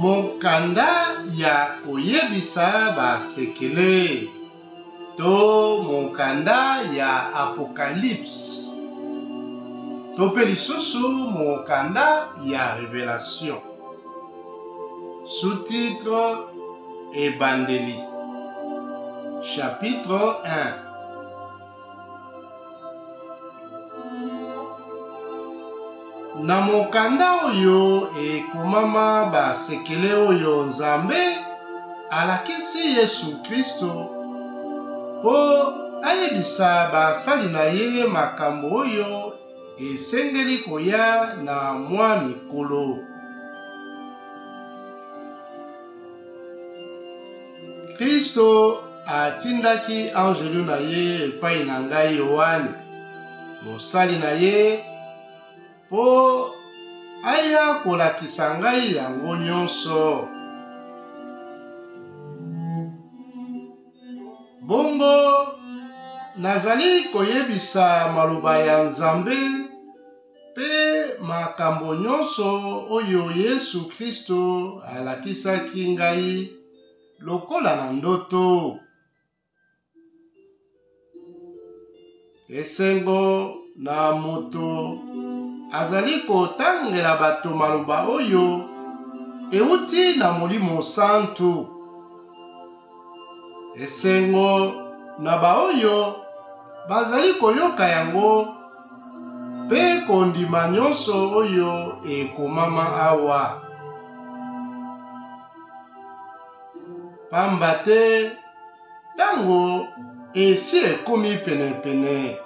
mokanda ya koyebisa basekele to mokanda ya apocalypse to pe lisusu mokanda ya révélation. Sous-titre Ebandeli chapitre 1. Na mokanda oyo ekomama basekele oyo Nzambe alakisi Yesu Kristo po ayebisa basali na ye makambo oyo esengeli koya na mwa mikolo. Kristo atindaki angelu na ye epai na ngai Yohane, mosali na ye, po aya kolakisa ngai yango nyonso. Bongo nazali koyebisa maloba ya Nzambe pe makambo nyonso oyo Yesu Kristo alakisaki ngai lokola na ndoto. Esengo na moto azali kotangela bato maloba oyo euti na Molimo Santu. Esengo na baoyo bazali koyoka yango pe kondima nyonso oyo ekomama awa. Pamba te tango esi ekomi penepene.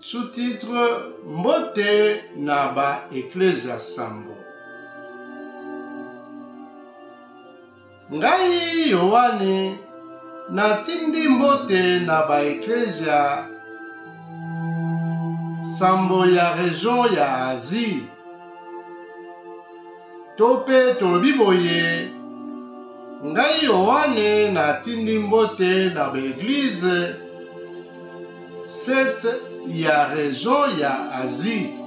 Sous-titre Mbote na ba Eklezia Sambo. Ngai Yohane natindi mbote na ba Eklezia Sambo ya region ya Asie. Tope tolobi boye, ngai Yohane natindi mbote na ba Eglise 7 ya region ya Asie.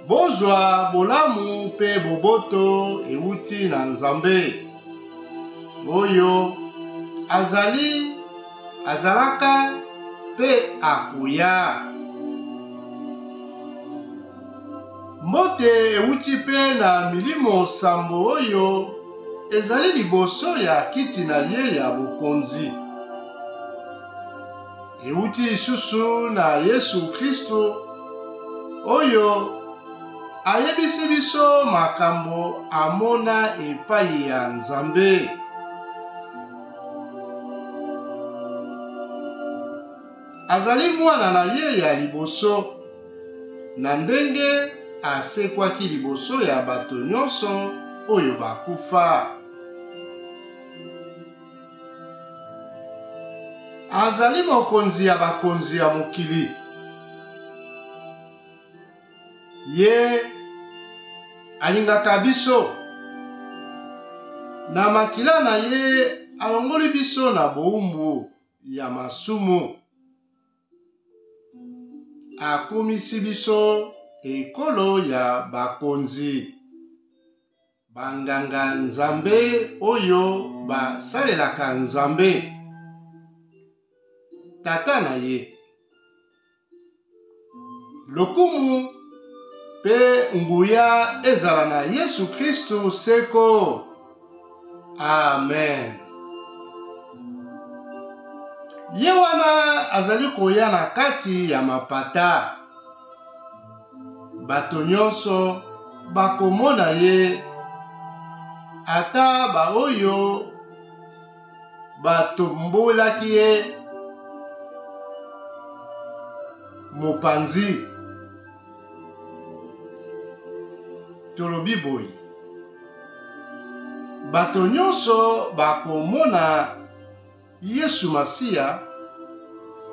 Bozwa bolamu pe boboto euti na Nzambe oyo azalaka pe akoya. Mbote euti pe na milimo sambo oyo ezali liboso ya kiti na ye ya bokonzi. Euti lisusu na Yesu Kristo oyo ayebisi biso makambo amona epai ya Nzambe. Azali mwana na ye ya liboso, na ndenge asekwaki liboso ya bato nyonso oyo bakufa. Azali mokonzi ya bakonzi ya mokili. Ye alingaka biso. Na makila na ye alongoli biso na boumbu ya masumu. Akomisi biso ekolo ya bakonzi, banganga Nzambe oyo basalelaka Nzambe tata na ye. Lokumu pe nguya ezala na Yesu Kristo seko. Amen. Ye wana azali koya na kati ya mapata. Bato nyonso bakomona ye, ata baoyo batombolaki ye mopanzi. Tolobi boye, bato nyonso bakomona Yesu Masiya,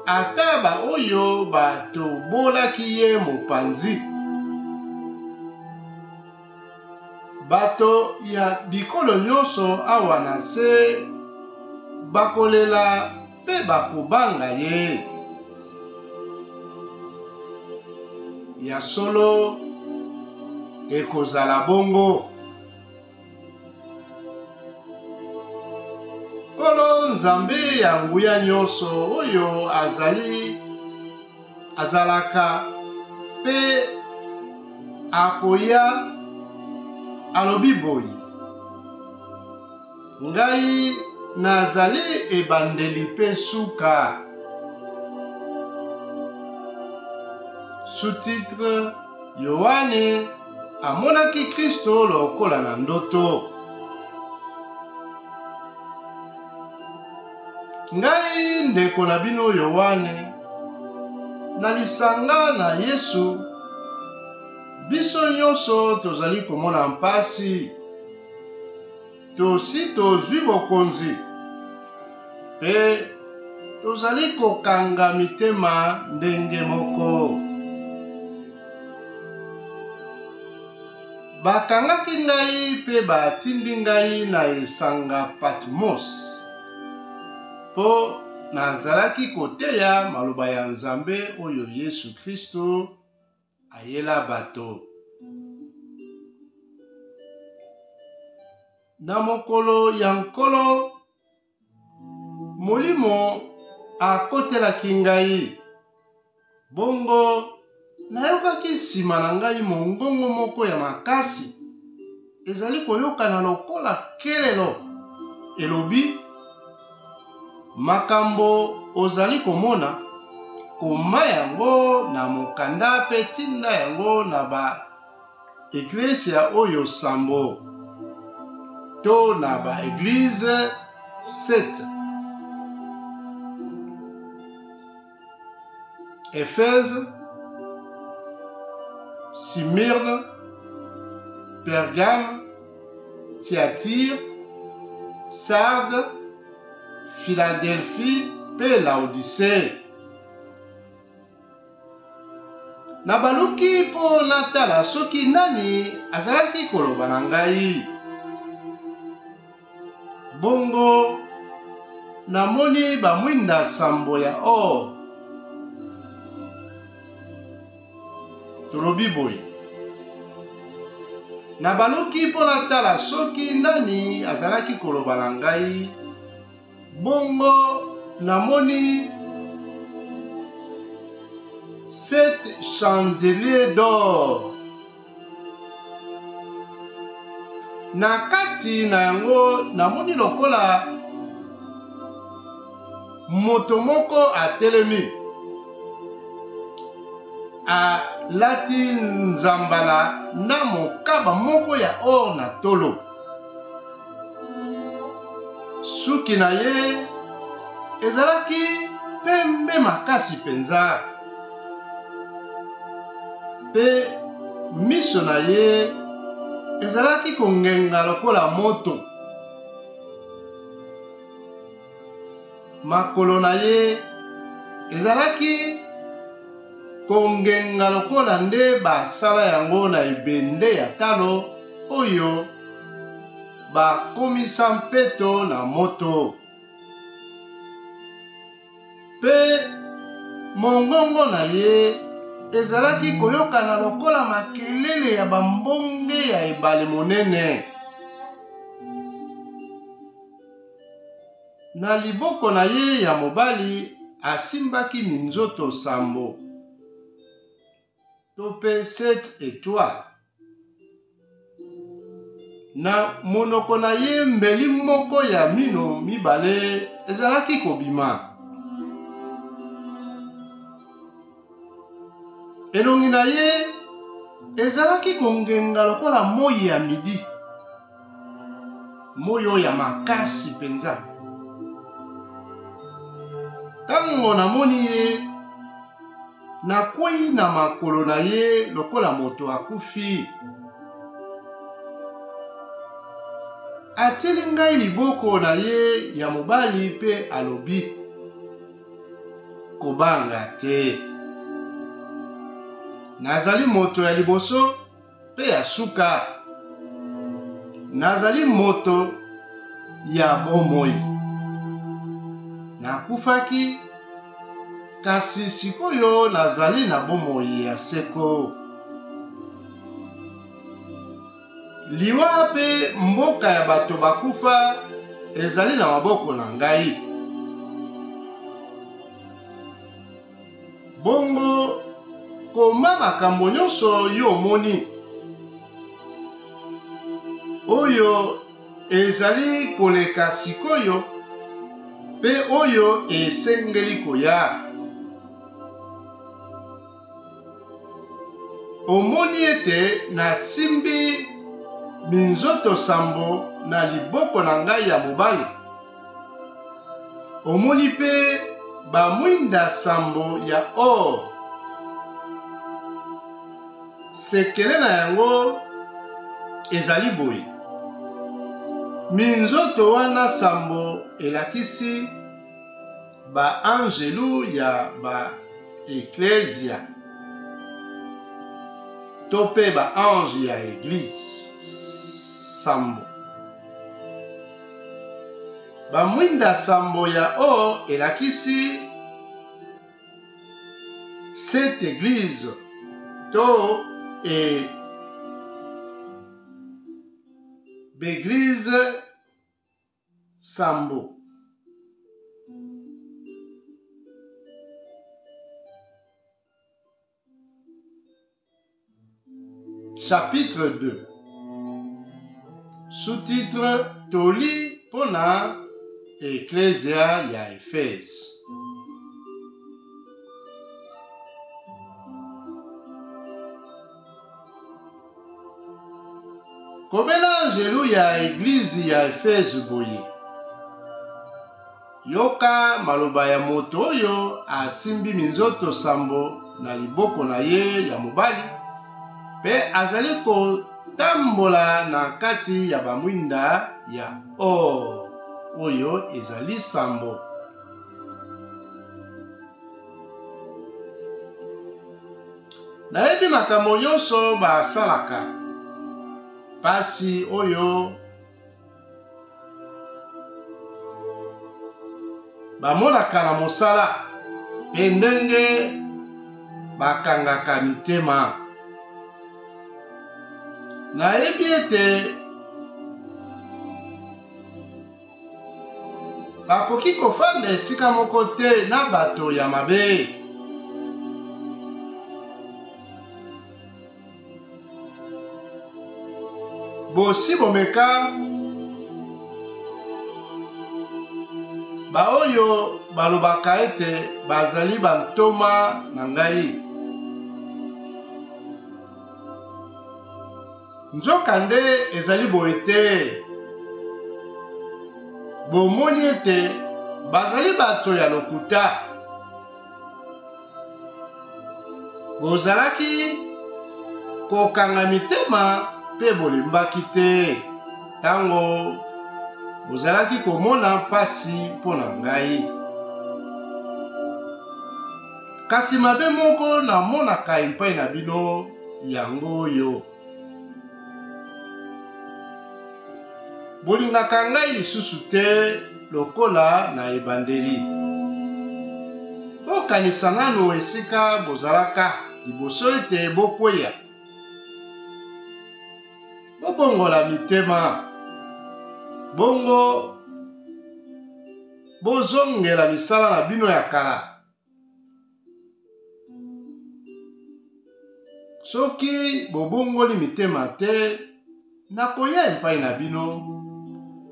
ata baoyo batobolaki ye mopanzi. Bato ya bikolo nyonso awa na se bakolela pe bakobanga ye. ya solo ekozala bongo. Nkolo Nzambe ya nguya nyonso oyo azalaka pe akoya alobi boye: ngai nazali ebandeli pe suka. Sous-titre: Yohane amonaki Kristo lokola na ndoto. Ngai ndeko na bino Yohane, na lisanga na Yesu, biso nyonso tozali komona mpasi, tosi tozwi bokonzi, pe tozali kokanga mitema ndenge moko. Bakangaki ngai pe batindi ngai na esanga Patmos, po nazalaki koteya maloba ya Nzambe oyo Yesu Kristo ayela bato. Na mokolo ya nkolo, Molimo akotelaki ngai, bongo nayokaki nsima na ngai mongongo moko ya makasi ezali koyokana lokola kelelo, elobi: makambo ozali komona, koma yango na mokanda pe tinda yango na ba eklesia oyo sambo, to na ba eglize 7: Éphèse, Smyrne, Pergame, Thyatire, Sardes, Philadelphie pe Laodicée. Nabaluki po natala soki nani azalaki koloba na ngai. Bongo namoni bamwinda sambo ya or. Tolobi boye: nabaluki po natala soki nani azalaki koloba na ngai. Bongo namoni 7 chandeliers d'or. Na kati na yango namoni lokola moto moko atelemi, alati nzambala na mokaba moko ya or na tolo. Suki na ye ezalaki pembe makasi penza, pe miso na ye ezalaki kongenga lokola moto. Makolo na ye ezalaki kongenga lokola nde basala yango na ebende ya talo oyo bakomisa mpeto na moto. Pe mongongo na ye ezalaki koyokana lokola makelele ya bambonge ya ebale monene. Na liboko na ye ya mobali asimbaki minzoto sambo, to pe 7 étoiles. Na monoko na ye mbeli moko ya mino mibale ezalaki kobima. Elongi na ye ezalaki kongenga lokola moyi ya midi, moyo ya makasi penza. Tango namoni ye, nakwei na makolo na ye lokola moto akufi. Atili ngai liboko na ye ya mobali pe alobi: kobanga te. Nazali moto ya liboso pe ya suka. Nazali moto ya bomoi. Nakufaki, kasi sikoyo nazali na bomoi ya seko. Liwa pe mboka ya bato bakufa ezali na maboko na ngai. Bongo koma makambo nyonso yo omoni oyo ezali koleka sikoyo pe oyo esengeli koya. Omoni ete nasimbi minzoto sambo na liboko na ngai ya mobali. Omoni pe bamwinda sambo ya or. Sekele na yango ezali boye. Minzoto wana sambo elakisi ba angelu ya ba eklezia to pe ba ange ya eglise sambo. Bamwinda sambo ya or elakisi cette église to l'église sambo. Chapitre 2. Sous-titre Toli pona Ecclesia ya Efese. Kobela angelu ya eglize ya Efese boye. Yoka maloba ya moto oyo asimbi minzoto sambo na liboko na ye ya mobali, pe azali kotambola na kati ya bamwinda ya or oyo ezali sambo. Nayebi makambo nyonso basalaka, pasi oyo bamonaka na mosala, pe ndenge bakangaka mitema. Nayebi ete bakoki kofanda esika moko te na bato ya mabe. Bosi bomeka baoyo balobaka ete bazali bantoma na ngai. Nzokande ezali boye te. Bomoni ete bazali bato ya lokuta. Bozalaki kokanga mitema pe bolembaki te tango bozalaki komona mpasi mpo na ngai. Kasi mabe moko namonaka epai na bino yango oyo. Bolingaka ngai lisusu te lokola na ebandeli. Bokanisa nanu esika bozalaka liboso ete bokweya. Bobongola mitema, bongo bozongela misala na bino ya kala. Soki bobongoli mitema te, nakoya epai na bino,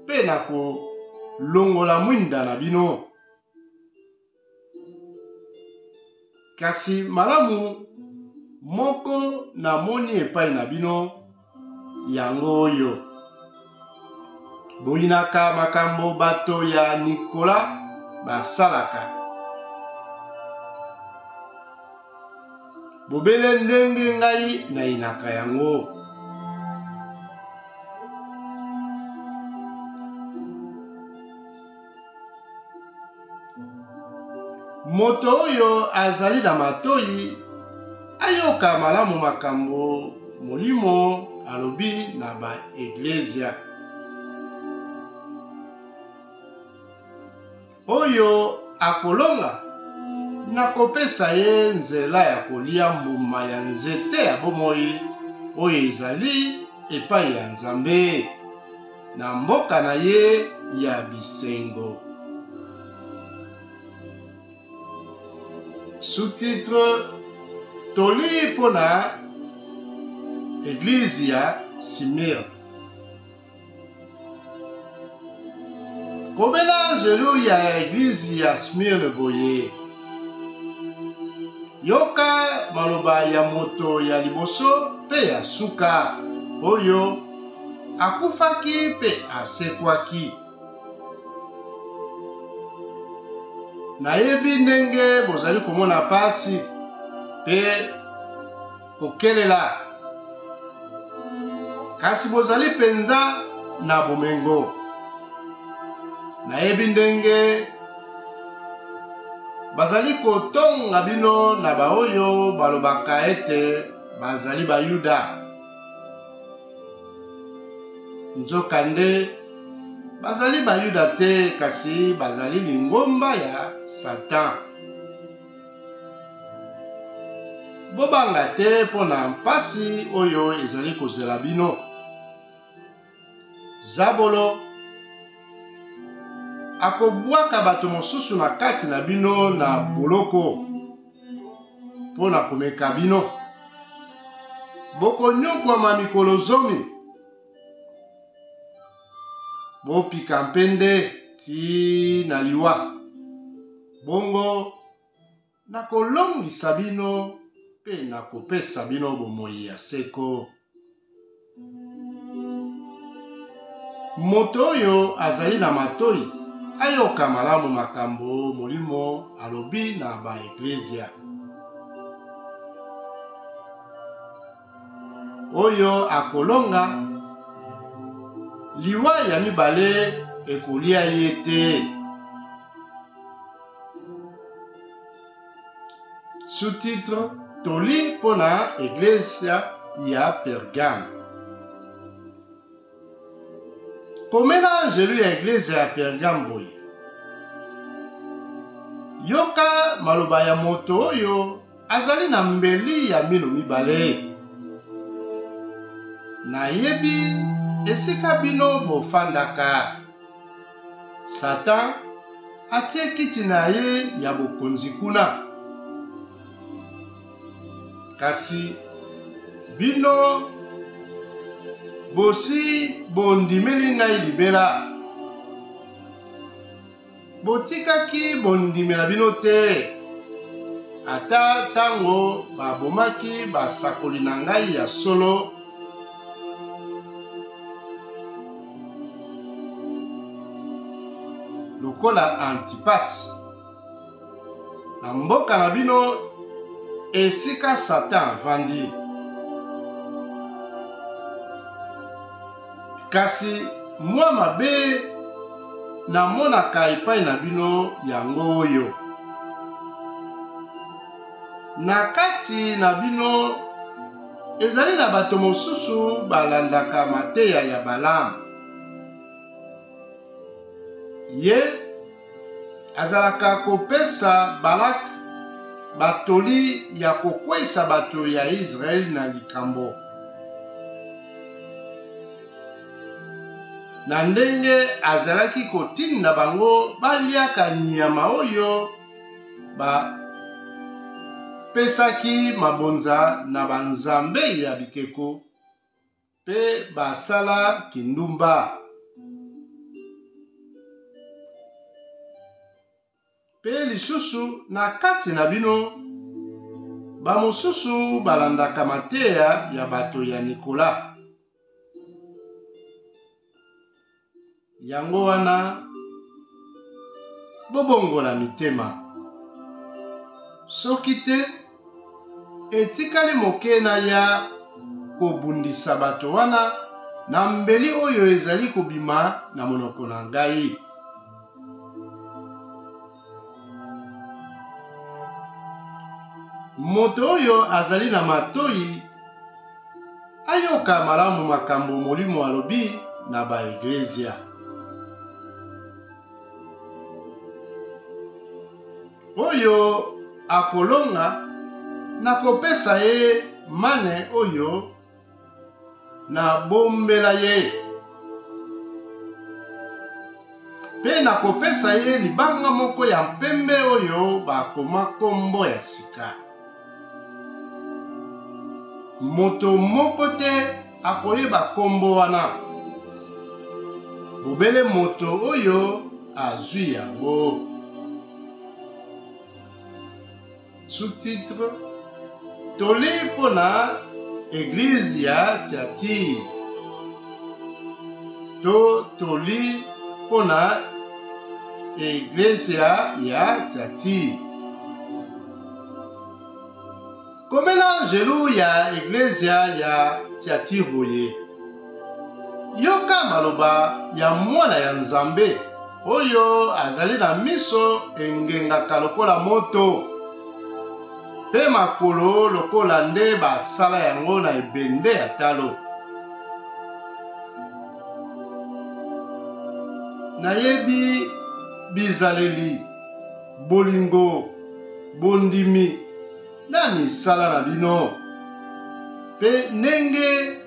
pe nakolongola mwinda na bino. Kasi malamu moko namoni epai na bino yango oyo. Boyinaka makambo bato ya Nikola basalaka. Bobele ndenge ngai nayinaka yango. Moto oyo azali na matoi ayoka malamu makambo Molimo alobi na ba eglezia. Oyo akolonga nakopesa ye nzela ya kolia mbuma ya nzete ya bomoi oyo ezali epai ya Nzambe na mboka na ye ya bisengo. Sous-titre toli pona Église ya Smyrne. Komela anjelu ya Église ya Smyrne boye. Yoka maloba ya moto ya liboso pe ya suka oyo akufaki pe asekwaki. Nayebi ndenge bozali komona pasi pe kokelela, kasi bozali penza na bomengo. Nayebi ndenge bazali kotonga bino na baoyo balobaka ete bazali Bayuda. Nzokande bazali Bayuda te, kasi bazali lingomba ya Satan. Bobanga te pona mpasi oyo ezali kozela bino. Zabolo akobwaka bato mosusu na kati na bino na boloko pona komeka bino. Bokonyokwama mikolo zomi. Bopika mpende ti na liwa. Bongo nakolongisa bino pe nakopesa bino bomoi ya seko. Moto oyo azali na matoi ayoka malamu makambo Molimo alobi na ba Eklezia. Oyo akolonga liwa ya mibale ekolia ye te. Sous-titre toli pona Eklezia ya Pergame. Komela anjelu ya Eklezia ya Pergame boye. Yoka maloba ya moto oyo azali na mbeli ya mino mibale. Nayebi esika bino bofandaka. Satan atie kiti na ye ya bokonzi kuna. Kasi bino bosi bondimeli ngai libela. Botikaki bondimela bino te. Ata tango babomaki basakoli na ngai ya solo. Lokola Antipas. Na mboka na bino esika Satan vandi. Kasi mwa mabe namonaka epai na bino yango oyo. Na kati na bino ezali na bato mosusu balandaka mateya ya Balamu. Ye azalaka kopesa Balak batoli ya kokweyisa bato ya Israeli na likambo. Na ndenge azalaki kotinda bango baliaka nyama oyo pesaki mabonza na banzambe ya bikeko pe basala kindumba. Pe lisusu na kati na bino bamosusu balandaka mateya ya bato ya Nikola. Yango wana bobongola mitema. Soki te etikali moke na ya kobundisa bato wana na mbeli oyo ezali kobima na monoko na ngai. Moto oyo azali na matoi ayoka malamu makambo Molimo alobi na ba Eklezia. Oyo akolonga nakopesa ye mane oyo na bombela ye. Pe nakopesa ye libanga moko ya mpembe oyo bakoma kombo ya sika. Moto moko te akoyeba kombo wana. Bobele moto oyo azwi yango. Sous-titre: toli pona Église ya Tiatire. Toli pona Église ya Tiatire. Komela angelu ya Église ya Tiatire boye. Yoka maloba ya mwana ya Nzambe oyo azali na miso engengaka lokola moto, pe makolo lokola nde basala yango na ebende ya talo. Nayebi bizaleli, bolingo, bondimi na misala na bino, pe ndenge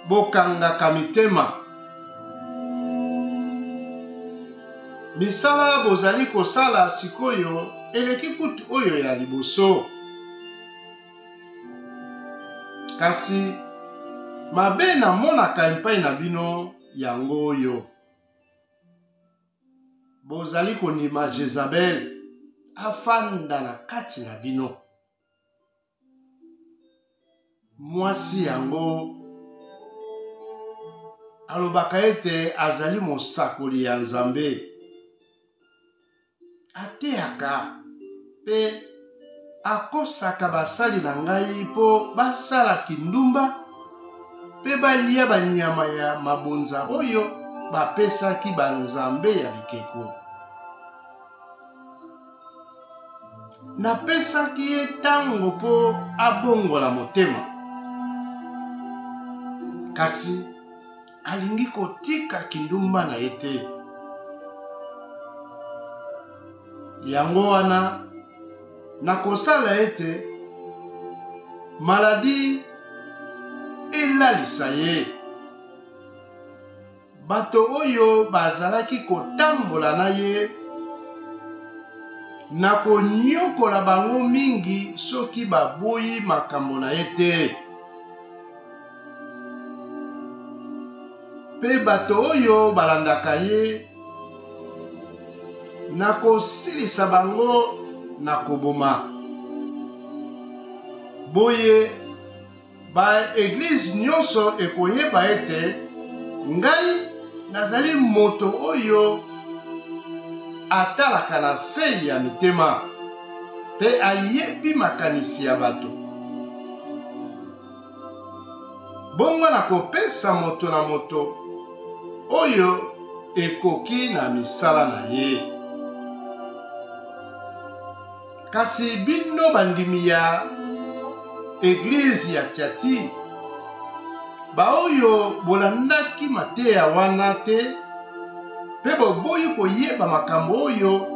bokangaka mitema. Misala bozali kosala sikoyo eleki kutu oyo ya liboso. Kasi mabe namonaka epai na bino yango oyo. Bozali kondima Jezabel afanda na kati na bino. Mwasi yango alobaka ete azali mosakoli ya Nzambe. Ateyaka pe akosaka basali na ngai po basala kindumba pe balia banyama ya mabonza oyo bapesaki banzambe ya bikeko. Napesaki ye tango po abongola motema, kasi alingi kotika kindumba na ye te. Yango wana nakosala ete maladi elalisa ye. Bato oyo bazalaki kotambola na ye nakonyokola bango mingi soki baboyi makambo na ye te. Pe bato oyo balandaka ye nakosilisa bango na koboma. Boye ba Église nyonso ekoyeba ete ngai nazali moto oyo atalaka na se ya mitema pe ayebi makanisi ya bato. Bongo nakopesa moto na moto oyo ekoki na misala na ye. Kasi bino bandimi ya Église ya Tiatire, baoyo bolandaki mateya wana te, pe boboyi koyeba makambo oyo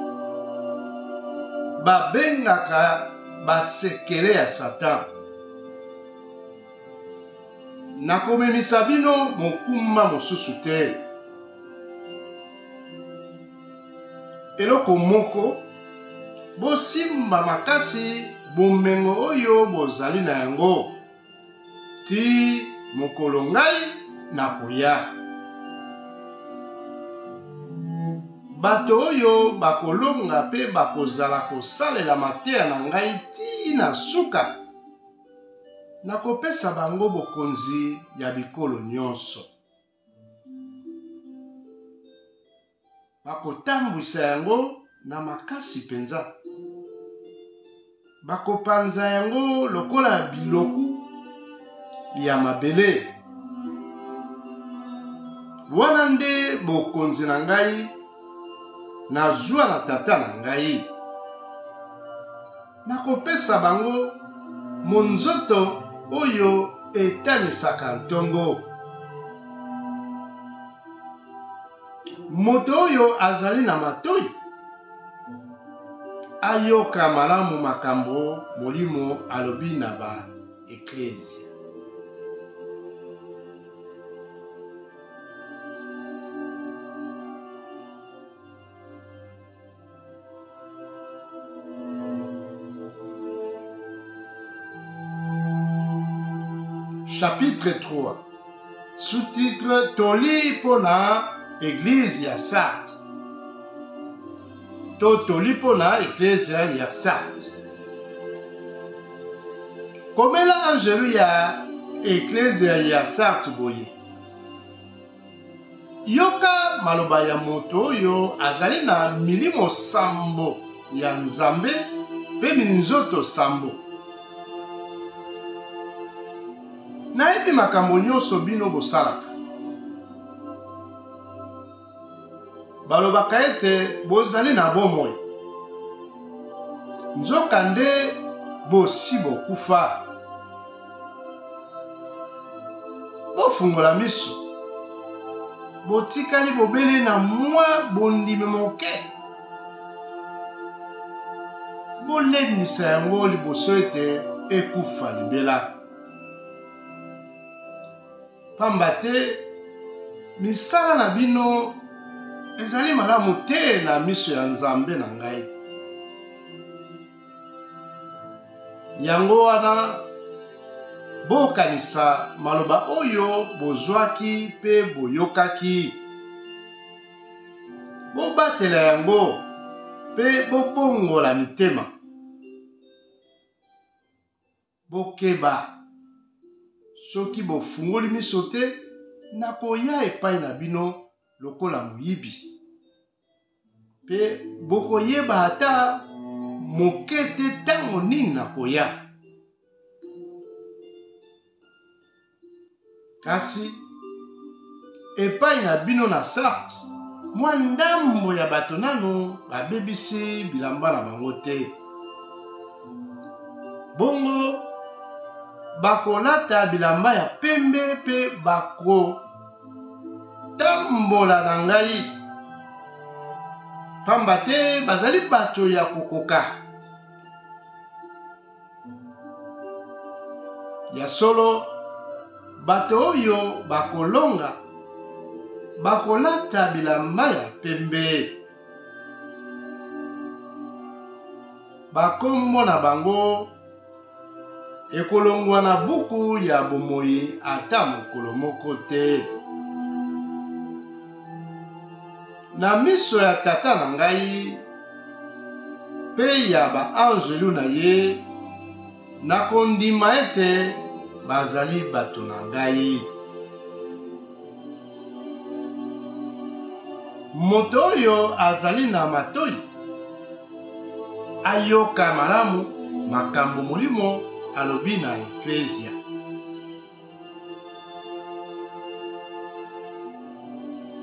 babengaka basekele ya Satan. Nakomemisa bino mokumba mosusu te. Eloko moko, bosimba makasi bomengo oyo bozali na yango ti mokolo ngai nakoya. Bato oyo bakolonga pe bakozala kosalela mateya na ngai ti na suka, nakopesa bango bokonzi ya bikolo nyonso. Bakotambwisa yango na makasi penza. Bakopanza yango lokola biloku ya mabele. Wana nde bokonzi na ngai nazwa na tata na ngai. Nakopesa bango monzoto oyo etanisaka ntongo. Moto oyo azali na matoi ayoka malamu makambo molimo alobi na ba eklezia. Chapitre 3. Sous-titre Toli pona Église ya Sardes. Toli pona Église ya Sardes. Komela angelu ya Église ya Sardes boye. Yoka maloba ya moto oyo azali na milimo sambo ya Nzambe pe minzoto sambo. Nayebi makambo nyonso bino bosalaka. Balobaka ete bozali na bomoi. Nzoka nde bosi bokufa. Bofungola miso. Botikali bobele na mwa bondime moke. Bolenisa yango liboso ete ekufa libela. Pamba te misala na bino ezali malamu te na miso ya Nzambe na ngai. Yango wana bokanisa maloba oyo bozwaki pe boyokaki. Bobatela yango pe bobongola mitema. Bokeba soki bofungoli miso te nakoya epai na bino lokola moyibi. Pe bokoyeba ata moke te ntango nini nakoya. Kasi epai na bino na Sardes, mwa ndambo ya bato nano babebisi bilamba na bango te. Bongo bakolata bilamba ya pembe pe bako tambola na ngai. Pamba te bazali bato ya kokoka. Ya solo bato oyo bakolonga bakolata bilamba ya pembe. Bakombo na bango ekolongwa na buku ya bomoi ata mokolo moko te. Na miso ya tata na ngai pe ya ba angelu na ye nakondima ete bazali bato na ngai. Moto oyo azali na matoi ayoka malamu makambo molimo alobi na eklezia.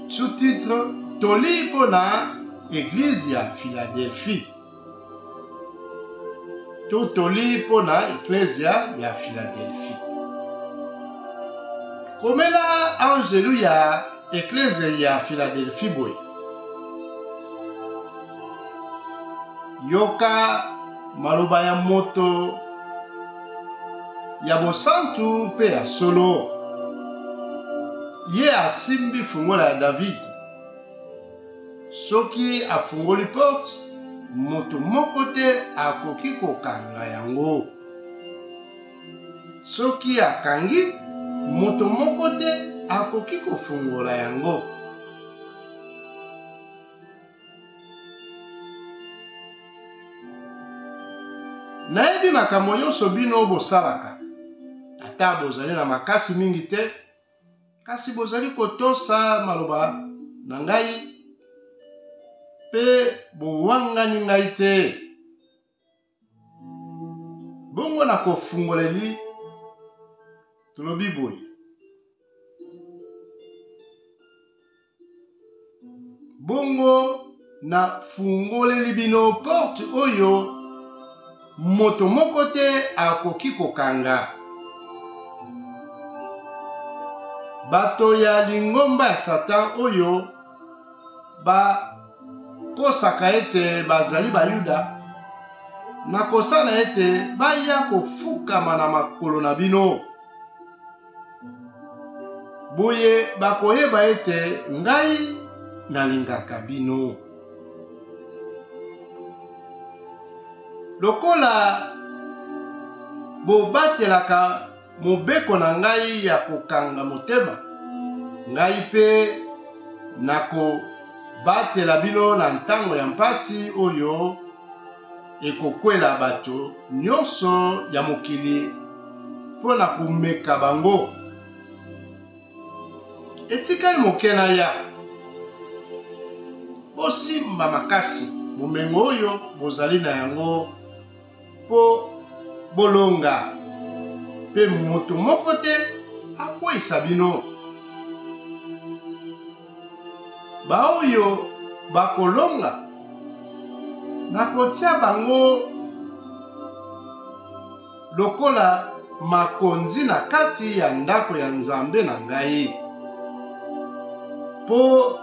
Sous-titre Toli pona Église ya Philadelphie. Toli pona Eklezia ya Philadelphie. Komela angelu ya Eklezia ya Philadelphie boye. Yoka maloba ya moto ya bosantu pe ya solo. Ye asimbi fungola ya David. Soki afungoli porte, moto moko te akoki kokanga yango. Soki akangi, moto moko te akoki kofungola yango. Nayebi makambo nyonso bino bosalaka. Ata bozali na makasi mingi te, kasi bozali kotosa maloba na ngai pe bowangani ngai te. Bongo na kofungoleli tolobi boye. Bongo na fungoleli bino porte oyo moto moko te akoki kokanga. Bato ya lingomba ya Satan oyo ba kosaka ete bazali bayuda nakosala ete baya kofukama na makolo na bino. Boye bakoyeba ete ngai nalingaka bino. Lokola bobatelaka mobeko na ngai ya kokanga motema, ngai pe nako batela bino na ntango ya mpasi oyo ekokwela bato nyonso ya mokili mpo na komeka bango. Etikali moke na ya bosimba makasi bomengo oyo bozali na yango po bolonga, pe moto moko te akweyisa bino. Baoyo bakolonga nakotia bango lokola makonzi na kati ya ndako ya Nzambe na ngai, po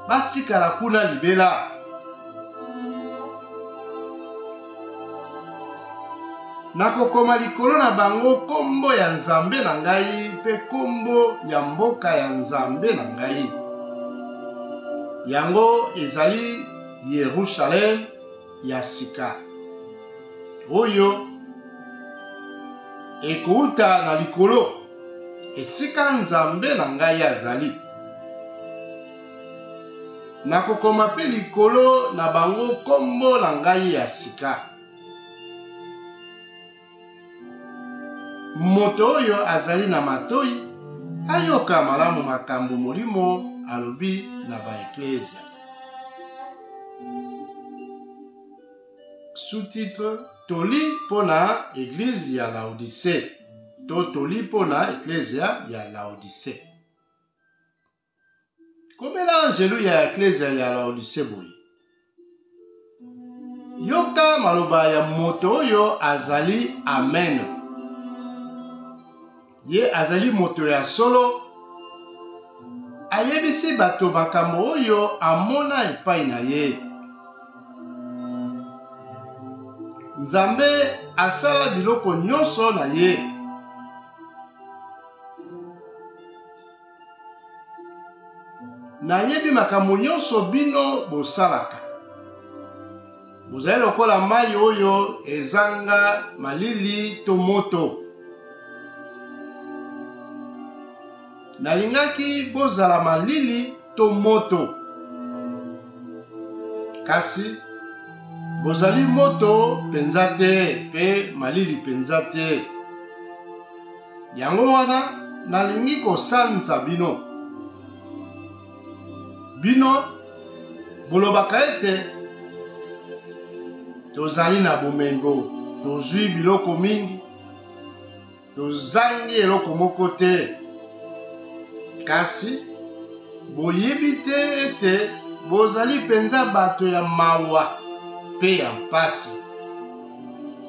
batikala kuna libela. Nakokoma likolo na bango kombo ya Nzambe na ngai pe kombo ya mboka ya Nzambe na ngai. Yango ezali Yerusalem ya sika oyo ekouta na likolo, esika Nzambe na ngai azali. Nakokoma pe likolo na bango kombo na ngai ya sika. Moto oyo azali na matoi ayoka malamu makambo molimo alobi na baeklesia. Sous-titre: toli pona église ya Laodicée, to toli pona eklesia ya Laodicée. Komela angelu ya eklesia ya Laodicée boye. Yoka maloba ya moto oyo azali amen. Ye azali moto ya solo, ayebisi bato makambo oyo amona epai na ye. Nzambe asala biloko nyonso na ye. Nayebi makambo nyonso bino bosalaka. Bozali lokola mai oyo ezanga malili to moto. Nalingaki bozala malili to moto, kasi bozali moto penza te pe malili penza te. Yango wana nalingi kosanza bino. Bino bolobaka ete tozali na bomengo, tozwi biloko mingi, tozangi eloko moko te. Kasi boyebi te ete bozali penza bato ya mawa pe ya mpasi.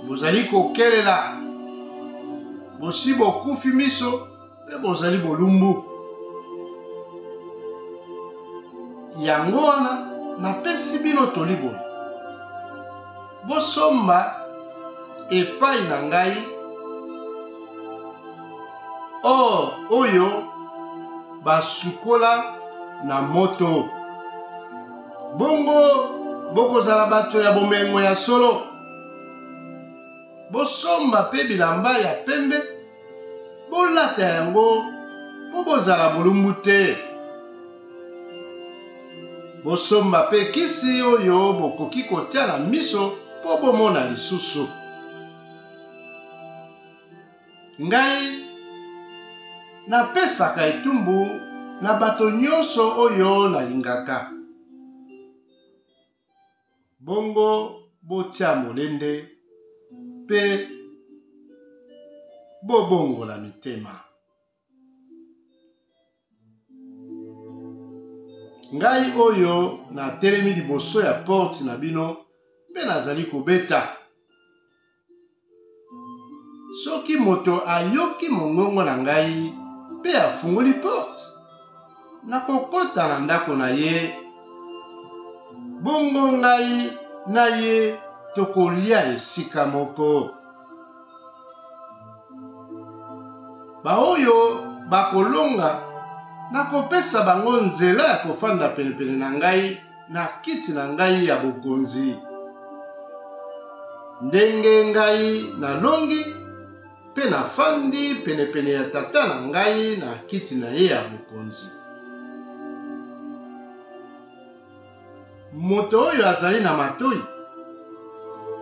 Bozali kokelela, bosi bokufi miso pe bozali bolumbu. Yango wana napesi bino toli boye. Bosomba epai na ngai oyo basukola na moto. Bongo bokozala bato ya bomengo ya solo. Bosomba pe bilamba ya pembe, bolata yango po bozala bolumbu te. Bosomba pe kisi oyo bokoki kotia na miso po bomona lisusu. Ngai napesaka etumbu na bato nyonso oyo nalingaka. Bongo botia molende pe bobongola mitema. Ngai oyo natelemi liboso ya porte na bino mpe nazali kobeta. Soki moto ayoki mongongo na ngai pe afungoli porte, nakokota na ndako na ye. Bongo ngai na ye tokolia esika moko. Baoyo bakolonga nakopesa bango nzela ya kofanda penepene na ngai na kiti na ngai ya bokonzi. Ndenge ngai nalongi pe nafandi penepene ya tata na ngai na kiti na ye ya bokonzi. Moto oyo azali na matoi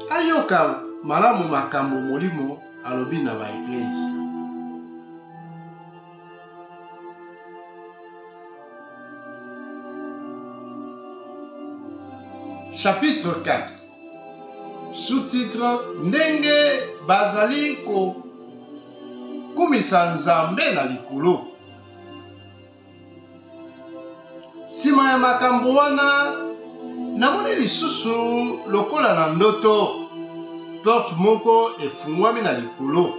ayoka malamu makambo Molimo alobi na ba eglise. Chapitre 4. Sous-titre: Ndenge bazali ko kumisa Nzambe na likolo. Sima ya makambo wana namoni lisusu lokola na ndoto porte moko efungwami na likolo.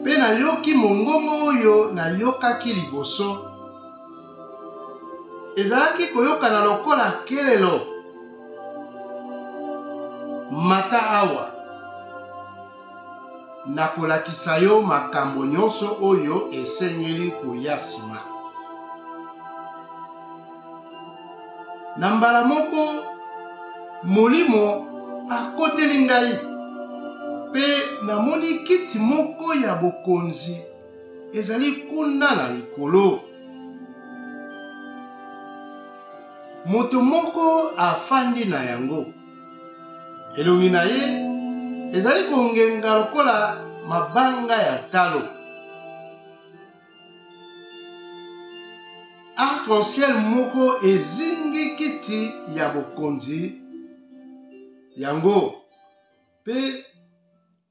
Pe nayoki mongongo oyo nayokaki liboso ezalaki koyokana lokola kelelo: mata awa nakolakisa yo makambo nyonso oyo esengeli koya nsima. Na mbala moko Molimo akoteli ngai pe namoni kiti moko ya bokonzi ezali kuna na likolo. Moto moko afandi na yango. Elongi na ye ezali kongenga lokola mabanga ya talo. Arc-en-ciel moko ezingi kiti ya bokonzi yango pe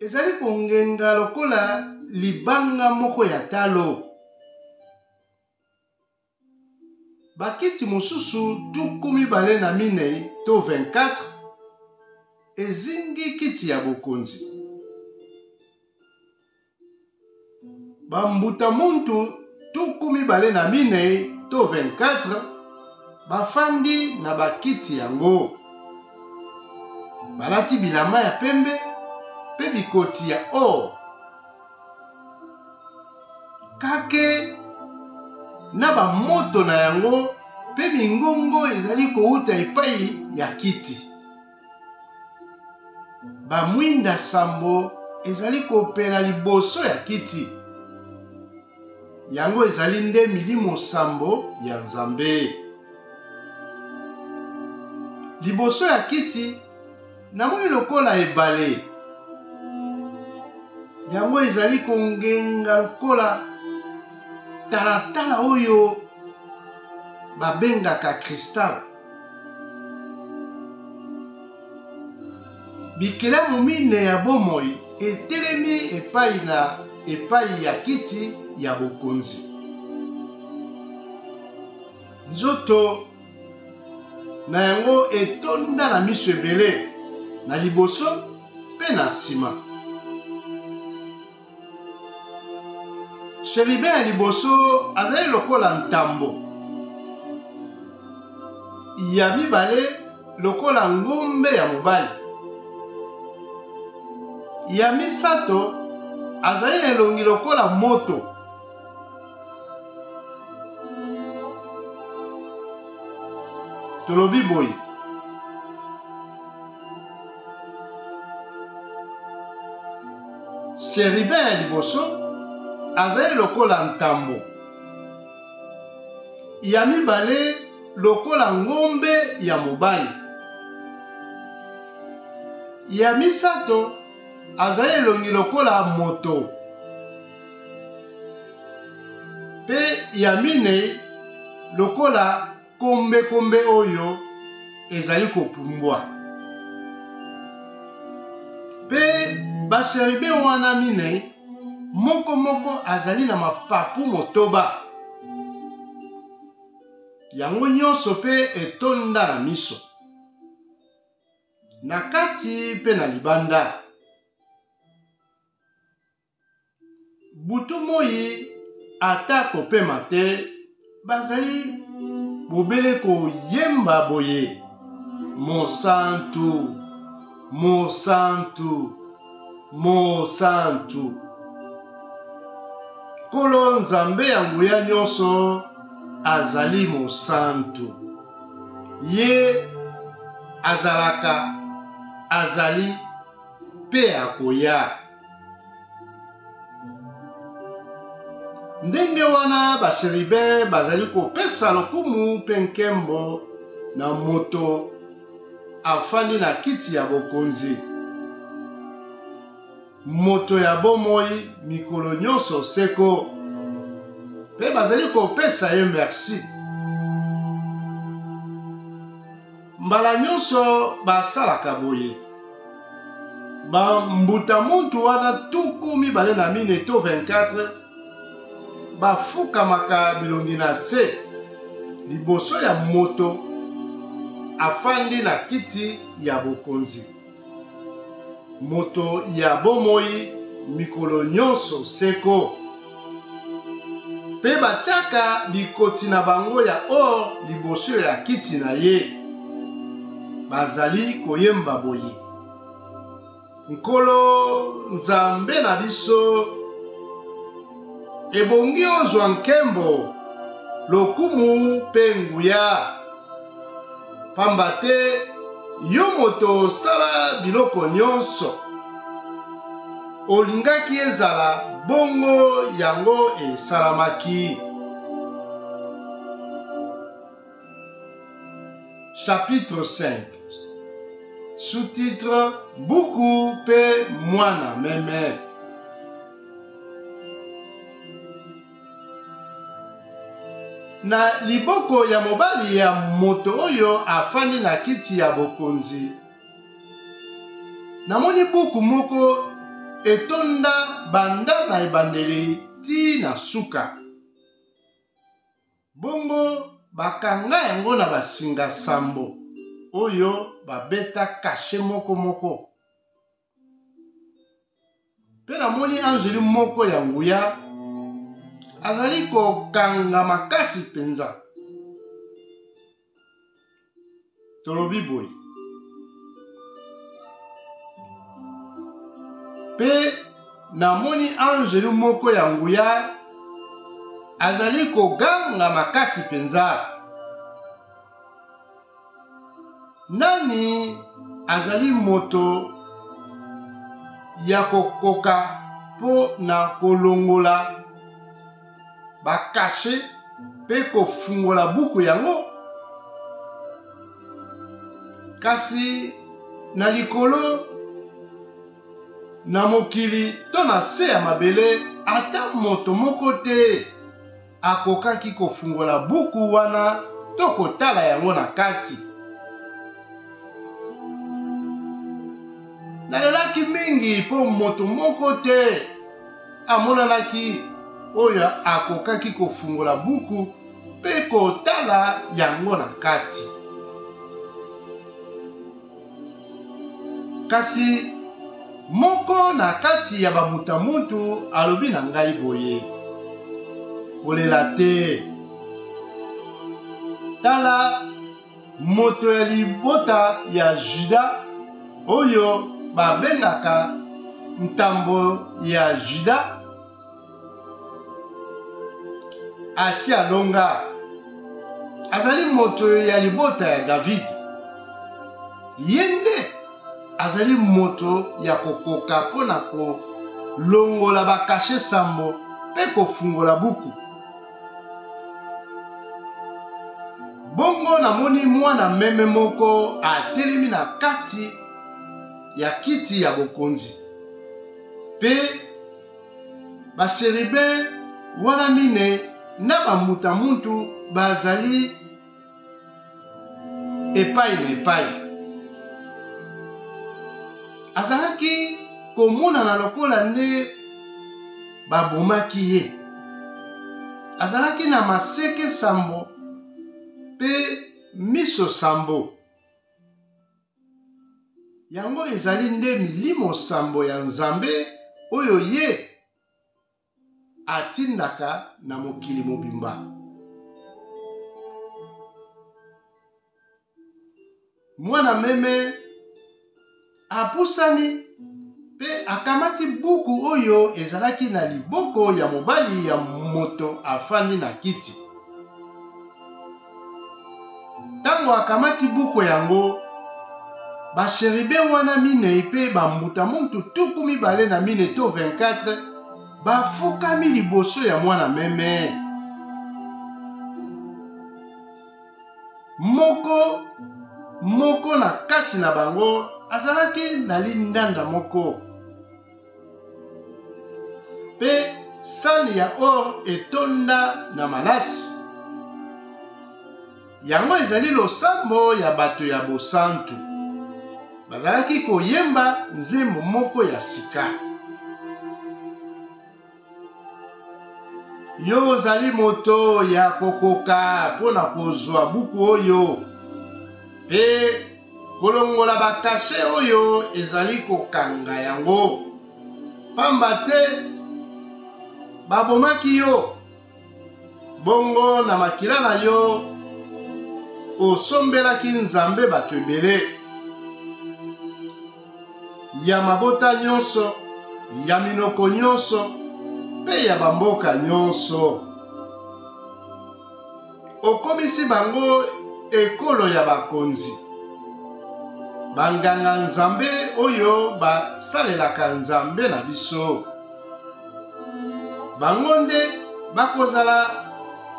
ezali kongenga lokola libanga moko ya talo. Bakiti mosusu 24 to 24 ezingi kiti ya bokonzi. Bambuta muntu 24 to 24 bafandi na bakiti yango. Balati bilamba ya pembe pe bikoti ya or. Kake na bamoto na yango pe mingongo ezali kouta epai ya kiti. Bamwinda sambo ezali kopela liboso ya kiti. Yango ezali nde milimo sambo ya Nzambe. Liboso ya kiti namoni lokola ebale. Yango ezali kongenga lokola talatala oyo babengaka cristal. Bikelamu mine ya bomoi etelemi epai ya kiti ya bokonzi. Nzoto na yango etonda na miso ebele, na liboso pe na nsima. Sheribe ya liboso azali lokola ntambo. Ya mibale lokola ngombe ya mobali. Ya misato azali elongi lokola moto. Tolobi boye. Sheribe ya liboso azali lokola ntambo. Ya mibale lokola ngombe ya mobali. Ya misato azali elongi lokola moto. Pe ya mine lokola kombe oyo ezali kopumbwa. Pe basheribe wana mine moko azali na mapapu motoba. Yango nyonso pe etonda na miso. Na kati pe na libanda. Butu moi ata kopema te bazali bobele koyemba boye Mosantu, Mosantu, Mosantu. Kolo Nzambe ya nguya nyonso azali Mosantu. Ye azalaka, azali pe akoya. Ndenge wana basheribe bazali kopesa lokumu mpe nkembo na moto afandi na kiti ya bokonzi. Moto ya bomoi mikolo nyonso seko pe bazali kopesa ye merci. Mbala nyonso basalaka boye. Mbuta muntu wana tuku mibale na mine to 24 bafukamaka bilongi na se liboso ya moto afandi na kiti ya bokonzi. Moto ya bomoi mikolo nyonso seko pe batiaka bikoti na bango ya or liboso ya kiti na ye. Bazali koyemba boye: Nkolo Nzambe na biso, ebongi ozwa nkembo, lokumu pe nguya, pamba te yo moto osala biloko nyonso. Olingaki ezala bongo yango esalamaki. Chapitre 5. Sous-titre: Buku pe mwana meme. Na liboko ya mobali ya moto oyo afandi na kiti ya bokonzi, namoni buku moko etonda banda na ebandeli ti na suka. Bongo bakanga yango na basinga sambo oyo babeta kashe moko moko. Pe namoni angeli moko ya nguya azali kokanga makasi penza. Tolobi boy. Pe namoni angeli moko ya nguya azali koganga makasi penza. Nani azali moto ya kokoka po na kolongola bakashe pe kofungola buku yango? Kasi na likolo na mokili to na se ya mabele ata moto moko te akokaki kofungola buku wana to kotala yango na kati. Nalelaki mingi po moto moko te amonanaki oyo akokaki kofungola buku pe kotala yango na kati. Kasi moko na kati ya bamuta muntu alobi na ngai boye: kolela te. Tala moto ya libota ya Juda oyo babengaka ntambo ya Juda asi alonga, azali moto ya libota ya David. Yende azali moto ya kokoka pona kolongola bakashe sambo pe kofungola buku. Bongo namoni mwana meme moko atelemi na kati ya kiti ya bokonzi. Pe basheribe wana mine na bamuta muntu bazali epai na epai. Azalaki komona na lokola nde babomaki ye. Azalaki na maseke sambo pe miso sambo. Yango ezali nde milimo sambo ya Nzambe oyo ye atindaka na mokili mobimba. mwana meme apusani pe akamati buku oyo ezalaki na liboko ya mobali ya moto afandi na kiti. Tango akamati buku yango, basheribe wana minei pe bambuta muntu tuku mibale na mine to 24 bafukami liboso ya mwana meme. Moko na kati na bango azalaki na lindanda moko. Pe sani ya or etonda na malasi. Yango ezali losambo ya bato ya bosantu. Bazalaki koyemba nzembo moko ya sika. Yo ozali moto ya kokoka mpona kozwa buku oyo. Pe kolongola bakashe oyo ezali kokanga yango. Pamba te babomaki yo. Bongo na makila na yo osombelaki Nzambe bato ebele. Ya mabota nyonso, ya minoko nyonso, pe ya bamboka nyonso. Okomisi bango ekolo ya bakonzi. Banganga Nzambe oyo basalelaka Nzambe na biso. Bango nde bakozala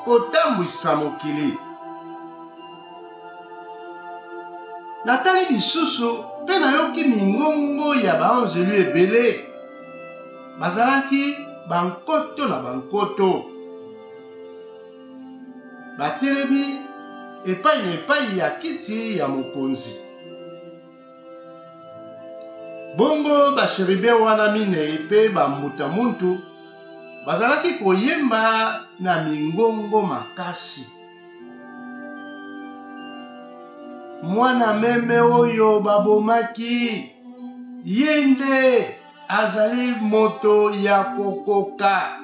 kotambwisa mokili. Natali lisusu pe nayoki mingongo ya baanjelu ebele. Bazalaki bankoto na bankoto. Batelemi epai na epai ya kiti ya mokonzi. Bongo basheribe wana minei pe bambuta muntu bazalaki koyemba na mingongo makasi. Mwana meme oyo babomaki, yende azali moto ya kokoka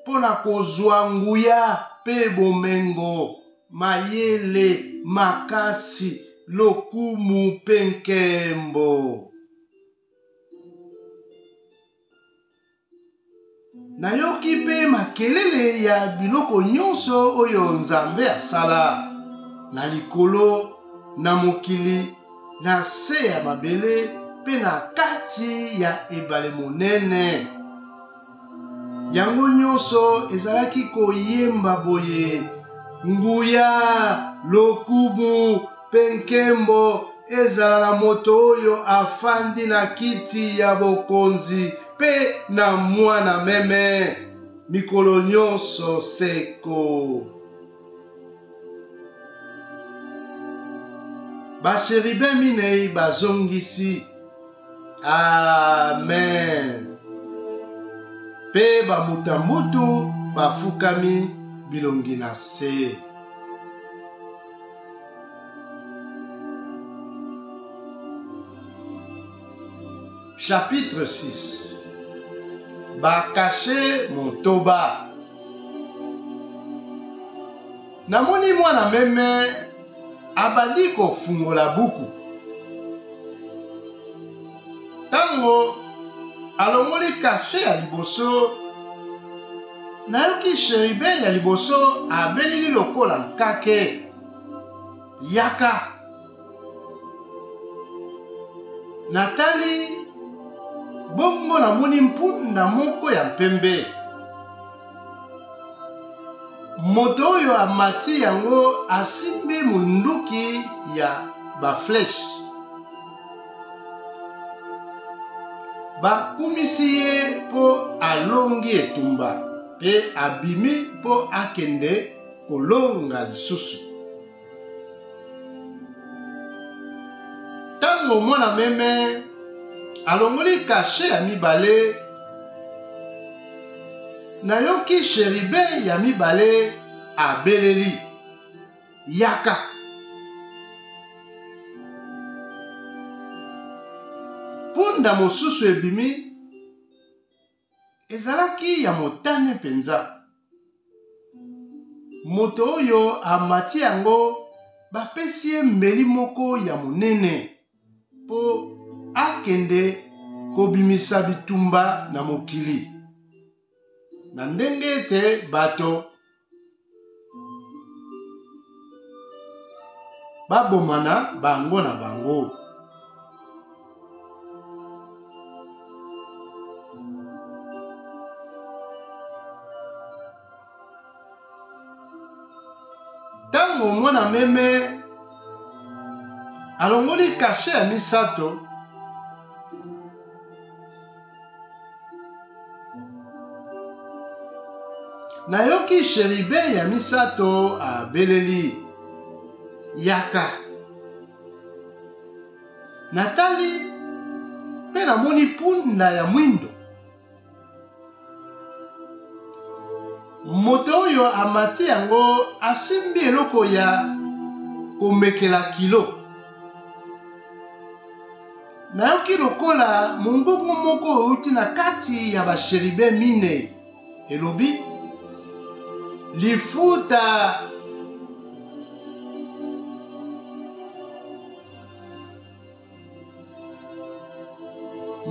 pona kozwa nguya pe bomengo, mayele makasi, lokumu pe nkembo. Nayoki pe makelele ya biloko nyonso oyo Nzambe asala na likolo, na mokili, na se ya mabele, pe na kati ya ebale monene. Yango nyonso ezalaki koyemba boye, nguya, lokumu, pe nkembo ezala na moto oyo afandi na kiti ya bokonzi, pe na mwana meme, mikolo nyonso seko. Basheribe minei bazongisi Amen. Pe bamutambutu bafukami bilongi na se. Chapitre 6. Bakashe motoba. Namoni mwana meme abandi kofungola buku. Tango alongoli kashe ya liboso, nayoki sheribe ya liboso abelili lokola nkake. Yaka. Natali bongo namoni mpunda moko ya mpembe. Moto oyo amati yango asimbi munduki ya baflesh. Bakumisi ye po alongi etumba pe abimi po akende kolonga lisusu. Tango mwana meme alongoli kashe ya mibale, nayoki sheribe ya mibale abeleli. Yaka. Punda mosusu ebimi, ezalaki ya motane penza. Moto oyo amati yango bapesi ye mbeli moko ya monene po akende kobimisa bitumba na mokili. Na ndenge ete bato babomana bango na bango. Tango mwana meme alongoli kashe ya misato, nayoki sheribe ya misato abeleli: yaka. Natali pe namoni punda ya mwindo. Moto oyo amati yango asimbi eloko ya komekela kilo. Nayoki lokola mongongo moko euti na kati ya basheribe mine elobi: lifuta.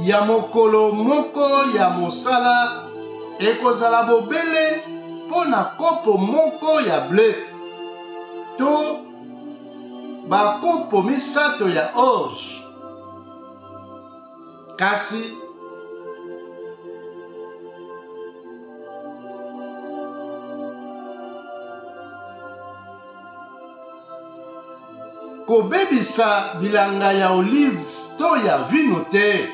Ya mokolo moko ya mosala ekozala bobele mpo na kopo moko ya ble to bakopo misato ya orge. Kasi kobebisa bilanga ya olive to ya vino te.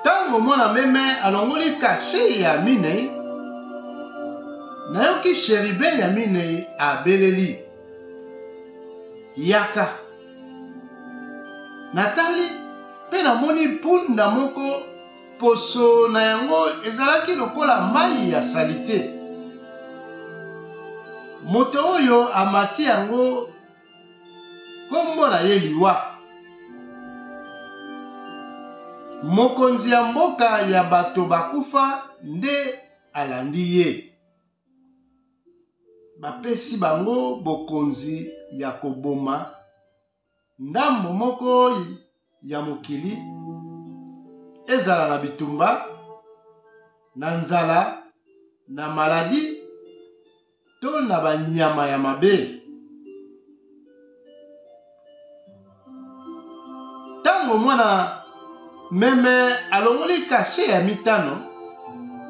Tango mwana meme alongoli kashe ya mine, nayoki sheribe ya mine abeleli: yaka. Natali pe namoni punda moko, poso na yango ezalaki lokola mai ya salite. Moto oyo amati yango kombo na ye liwa. Mokonzi ya mboka ya bato bakufa nde alandi ye. Bapesi bango bokonzi ya koboma ndambo moko ya mokili, ezala na bitumba, na nzala, na maladi to na banyama ya mabe. Tango mwana meme alongoli kashe ya mitano,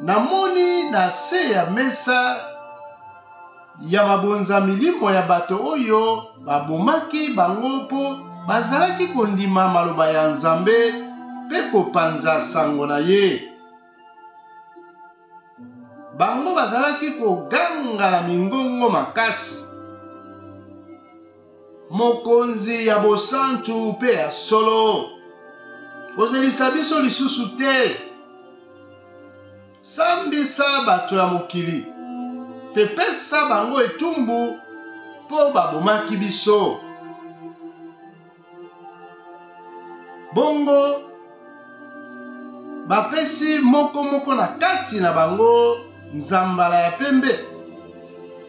namoni na se ya mesa ya mabonza milimo ya bato oyo babomaki bango po bazalaki kondima maloba ya Nzambe pe kopanza sango na ye. Bango bazalaki koganga na mingongo makasi: mokonzi ya bosantu pe ya solo, kozelisa biso lisusu te. Sambisa bato ya mokili, pepesa bango etumbu po babomaki biso. Bongo bapesi moko moko na kati na bango nzambala ya pembe,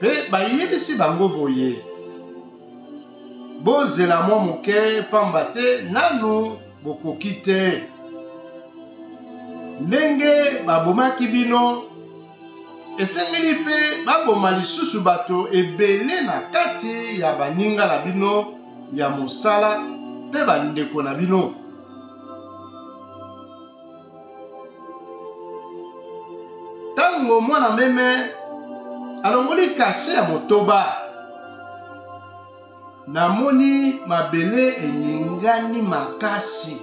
pe bayebisi bango boye: bozela mwa moke, pamba te nanu bokoki te. Ndenge babomaki bino, esengeli pe baboma lisusu bato ebele na kati ya baninga na bino ya mosala pe bandeko na bino. Tango mwana meme alongoli kashe ya motoba, namoni mabele eningani makasi.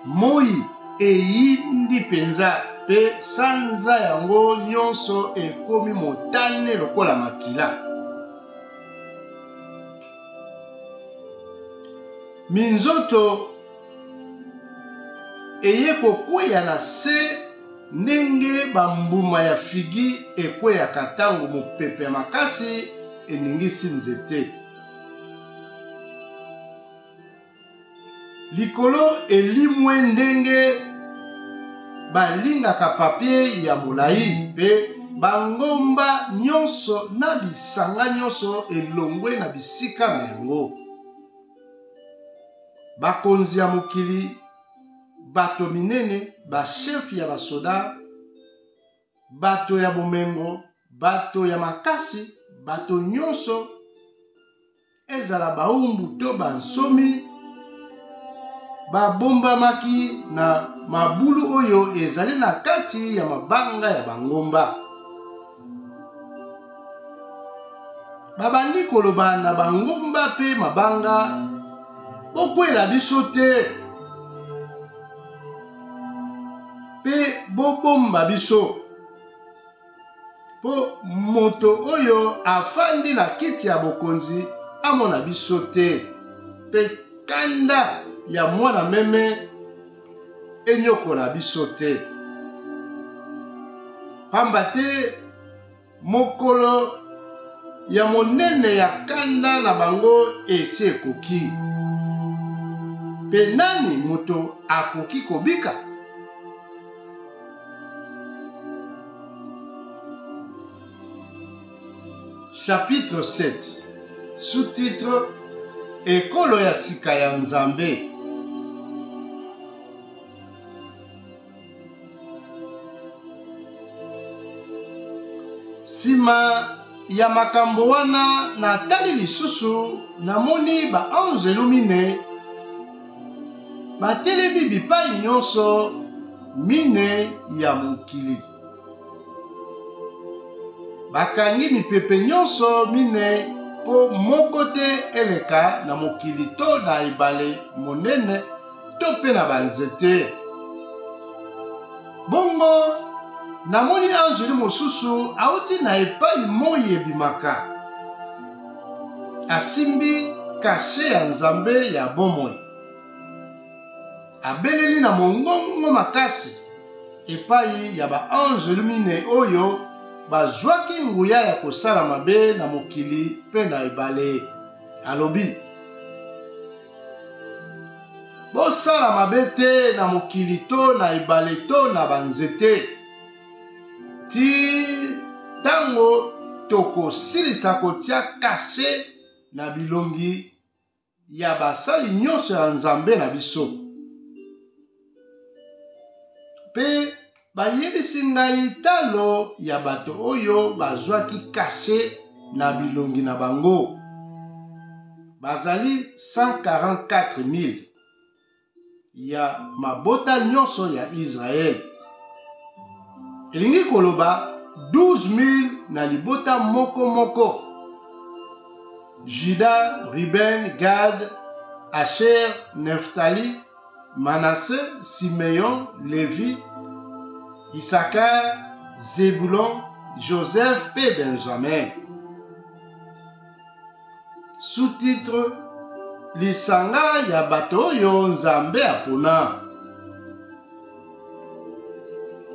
Moi eyindi penza pe sanza yango nyonso ekomi motane lokola makila. Minzoto eye kokweya na se ndenge bambuma ya figi ekweyaka tango mopepe makasi eningisi nzete. Likolo elimwe ndenge balingaka papier ya molai pe bangomba nyonso na bisanga nyonso elongwe na bisika na yango. Bakonzi ya mokili, bato minene, chef ya basoda, bato ya bomengo, bato ya makasi, bato nyonso, ezala baumbu to bansomi, babombamaki na mabulu oyo ezali na kati ya mabanga ya bangomba. Babandi koloba na bangomba pe mabanga, bokwela biso te, pe bobomba biso, po moto oyo afandi na kiti ya bokonzi amona biso te, pe kanda ya mwana meme enyokola biso te. Pamba te mokolo ya monene ya kanda na bango esi ekoki. Pe nani moto akoki kobika? Chapitre 7. Sous-titre: Ekolo ya sika ya Nzambe. Sima ya makambo wana natali lisusu, namoni ba anjelu mine batelemi bipai nyonso mine ya mokili. Bakangi mipepe nyonso mine po moko te eleka na mokili to na ebale monene to pe na banzete. Bongo namoni anjelu mosusu auti na epai moi ebimaka, asimbi kashe ya Nzambe ya bomoi. Abeleli na mongongo makasi epai ya ba anjelu mine oyo bazwaki nguya ya kosala mabe na mokili pe na ebale. Alobi: bosala mabe te na mokili to na ebale to na banzete, ti tango tokosilisa kotia kashe na bilongi ya basali nyonso ya Nzambe na biso. Pe bayebisi ngai talo ya bato oyo bazwaki kashe na bilongi na bango. Bazali 144,000 ya mabota nyonso ya Israel. Elingi koloba 12,000 na libota moko moko: Juda, Ruben, Gad, Asher, Neftali, Manasse, Simeon, Lévi, Issachar, Zebulon, Joseph et Benjamin. Sous-titre: Lisanga ya bato oyo Nzambe apona.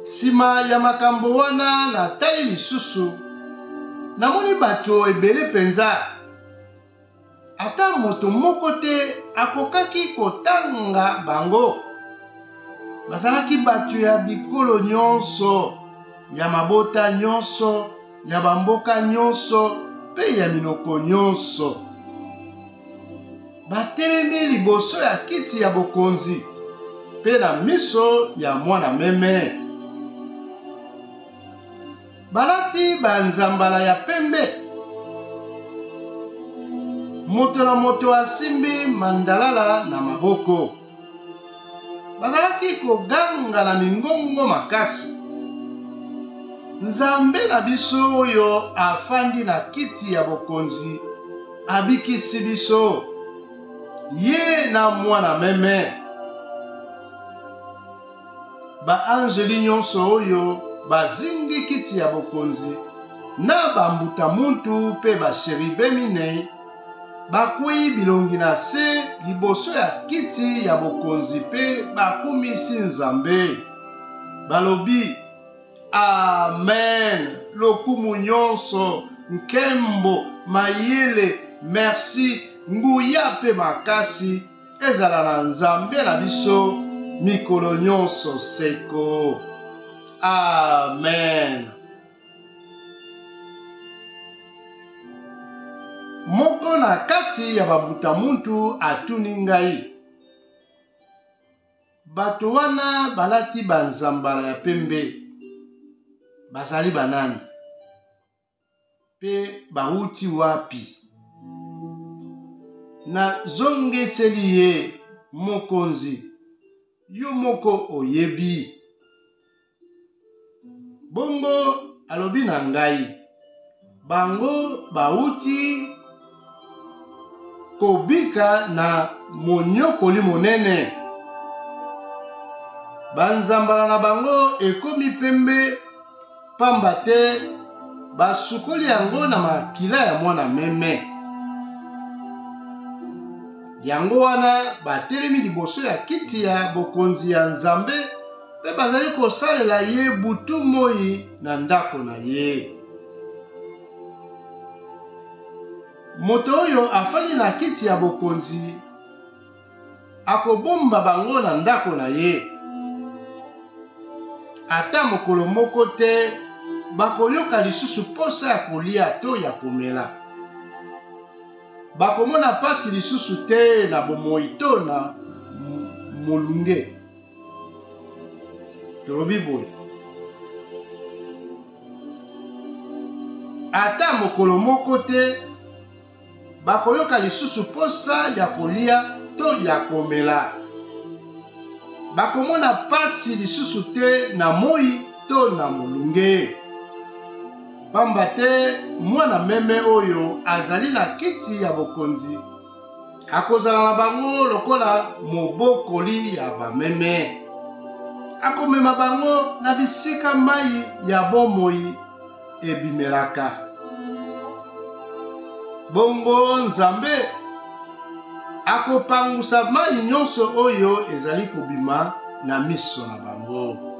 Sima ya makambo wana natali lisusu, namoni bato ebele penza. Ata moto moko te akokaki kotanga bango. Bazalaki bato ya bikolo nyonso, ya mabota nyonso, ya bamboka nyonso, pe ya minoko nyonso. Batelemi liboso ya kiti ya bokonzi, pe na miso ya mwana meme. Balati banzambala ya pembe. Moto na moto asimbi mandalala na maboko. Bazalaki koganga na mingongo makasi: Nzambe na biso oyo afandi na kiti ya bokonzi abikisi biso, ye na mwana meme. Ba anjeli nyonso oyo bazingi kiti ya bokonzi na bambuta muntu pe basheribe mine bakwei bilongi na se liboso ya kiti ya bokonzi pe bakumisi Nzambe. Balobi: Amen. Lokumu nyonso, nkembo, mayele, merci, nguya pe makasi ezala na Nzambe na biso mikolo nyonso seko. Amen. Moko na kati ya babuta muntu atuni ngai. Bato wana balati banzambala ya pembe. Bazali banani? Pe bauti wapi? Na zongeseli ye mokonzi. Yo moko oyebi. Bongo alobi na ngai. Bango bauti kobika na monyokoli monene. Banzambala na bango ekomi pembe, pamba te basukoli yango na makila ya mwana meme. Yango wana batelemi liboso ya kiti ya bokonzi ya Nzambe, pe bazali kosalela ye butu moi na ndako na ye. Moto oyo afandi na kiti ya bokonzi akobomba bango na ndako na ye. Ata mokolo moko te bakoyoka lisusu posa ya kolia to ya komela. Bakomona pasi lisusu te na bomoi to na molunge. Tolobi boye. Ata mokolo moko te bakoyoka lisusu posa ya kolia to ya komela. Bakomona pasi lisusu te na moi to na molunge. Pamba te mwana meme oyo azali na kiti ya bokonzi akozala na bango lokola mobokoli ya bameme. Akomema bango na bisika mai ya bomoi ebimelaka. Bongo Nzambe akopangusa mai nyonso oyo ezali kobima na miso na bango.